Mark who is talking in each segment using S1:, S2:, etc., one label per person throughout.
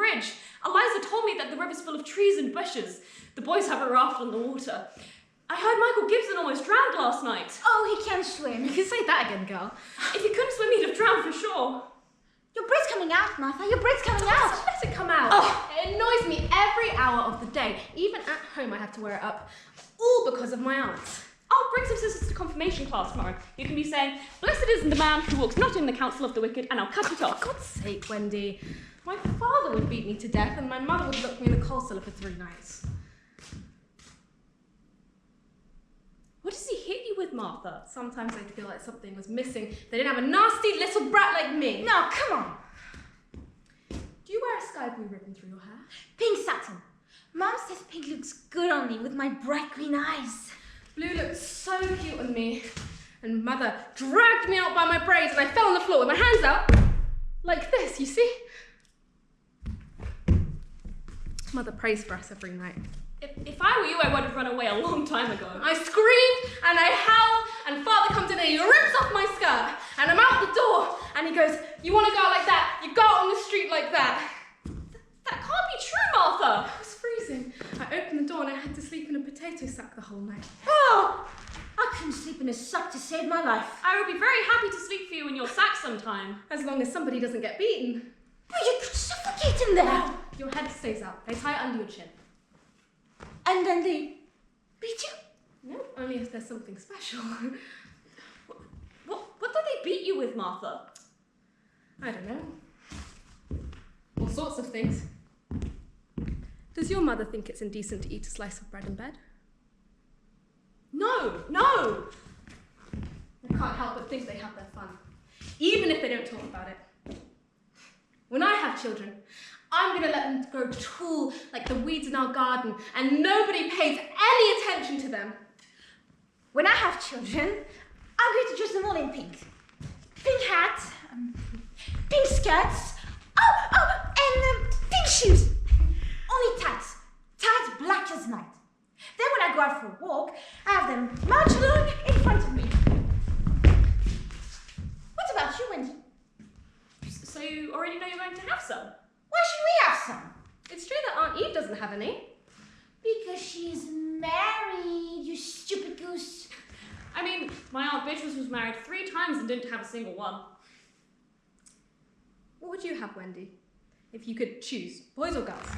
S1: bridge. Eliza told me that the river's full of trees and bushes. The boys have a raft on the water. I heard Michael Gibson almost drowned last night.
S2: Oh, he can swim.
S3: You can say that again, girl.
S1: If he couldn't swim, he'd have drowned for sure.
S2: Your bread's coming out, Martha. Your bread's coming out.
S3: Let it come out.
S2: Oh.
S3: It annoys me every hour of the day. Even at home, I have to wear it up. All because of my aunt.
S1: I'll bring some sisters to confirmation class tomorrow. You can be saying, "Blessed is the man who walks not in the counsel of the wicked," and I'll cut it off.
S3: For God's sake, Wendy. My father would beat me to death and my mother would lock me in the coal cellar for 3 nights.
S1: What does he hit you with, Martha?
S3: Sometimes I'd feel like something was missing. They didn't have a nasty little brat like me.
S2: No, come on.
S3: Do you wear a sky blue ribbon through your hair?
S2: Pink satin. Mom says pink looks good on me with my bright green eyes.
S3: Blue looked so cute on me. And Mother dragged me out by my braids and I fell on the floor with my hands out. Like this, you see? Mother prays for us every night.
S1: If I were you, I would have run away a long time ago.
S3: I screamed and I howled and Father comes in and he rips off my skirt and I'm out the door and he goes, "You want to go out like that? You go out on the street like that."
S1: That can't be true, Martha.
S3: It was freezing. I opened the door and I had to sleep in a potato sack the whole night.
S2: Oh, I couldn't sleep in a sack to save my life.
S1: I would be very happy to sleep for you in your sack sometime.
S3: As long as somebody doesn't get beaten.
S2: But you could suffocate in there.
S3: Your head stays out. They tie it under your chin.
S2: And then they beat you?
S3: No, only if there's something special.
S1: What do they beat you with, Martha?
S3: I don't know. All sorts of things. Does your mother think it's indecent to eat a slice of bread in bed?
S1: No.
S3: I can't help but think they have their fun, even if they don't talk about it. When I have children, I'm going to let them grow tall like the weeds in our garden and nobody pays any attention to them.
S2: When I have children, I'm going to dress them all in pink. Pink hat, pink skirts, and pink shoes. Only tights. Tights black as night. Then when I go out for a walk, I have them march along in front of me. What about you, Wendy?
S1: So you already know you're going to have some?
S2: Why should we have some?
S3: It's true that Aunt Eve doesn't have any.
S2: Because she's married, you stupid goose.
S1: I mean, my Aunt Beatrice was married 3 times and didn't have a single one.
S3: What would you have, Wendy, if you could choose, boys or girls?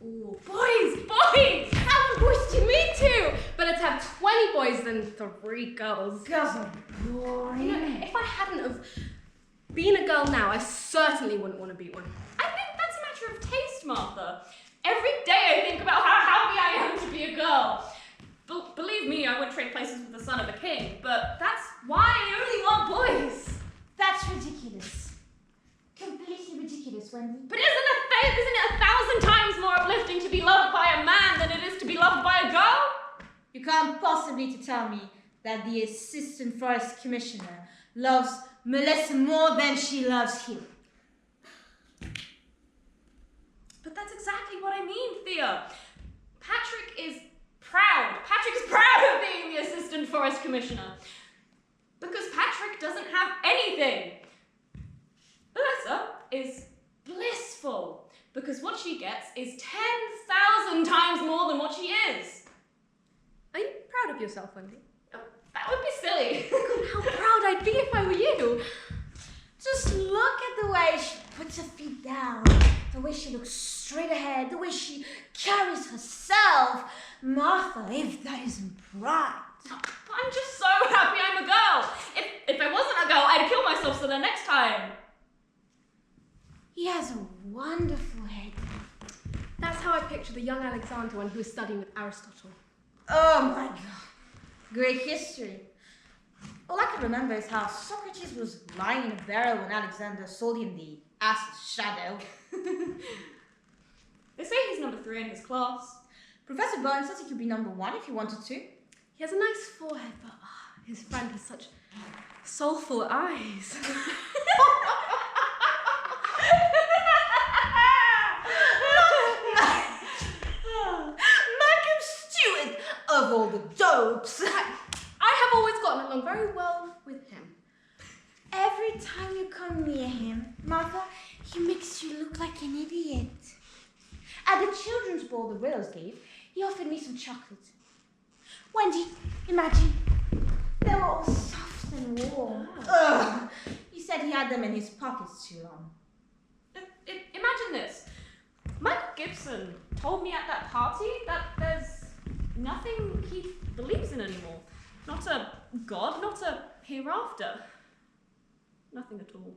S1: Ooh, boys!
S3: I want boys too, me too! Better to have 20 boys than 3 girls.
S2: Girls are boring.
S3: You know, if I hadn't have been a girl now, I certainly wouldn't want to be one.
S1: I think that's a matter of taste, Martha. Every day I think about how happy I am to be a girl. Believe me, I wouldn't trade places with the son of a king, but that's why I only want boys.
S2: That's ridiculous. Completely ridiculous, Wendy.
S1: But isn't it 1,000 times more uplifting to be loved by a man than it is to be loved by a girl?
S2: You can't possibly tell me that the Assistant Forest Commissioner loves Melissa more than she loves him.
S1: But that's exactly what I mean, Thea. Patrick is proud. Patrick is proud of being the Assistant Forest Commissioner. Because Patrick doesn't have anything. Melissa is blissful. Because what she gets is 10,000 times more than what she is.
S3: Are you proud of yourself, Wendy?
S1: That would be silly.
S3: God, how proud I'd be if I were you.
S2: Just look at the way she puts her feet down, the way she looks straight ahead, the way she carries herself. Martha, if that isn't pride.
S1: But I'm just so happy I'm a girl. If I wasn't a girl, I'd kill myself so the next time.
S2: He has a wonderful head.
S3: That's how I picture the young Alexander when he was studying with Aristotle.
S2: Oh my God. Great history. All I can remember is how Socrates was lying in a barrel when Alexander sold him the ass's shadow.
S1: They say he's number 3 in his class.
S2: Professor Burns says he could be number 1 if he wanted to.
S3: He has a nice forehead, but his friend has such soulful eyes.
S2: Malcolm Stewart of all the dopes.
S3: I have always gotten along very well with him.
S2: Every time you come near him, Martha, he makes you look like an idiot. At the children's ball the Willows gave, he offered me some chocolate. Wendy, imagine, they were all soft and warm. Ugh. He said he had them in his pockets too long.
S1: Imagine this. Michael Gibson told me at that party that there's nothing he believes in anymore. Not a god, not a hereafter. Nothing at all.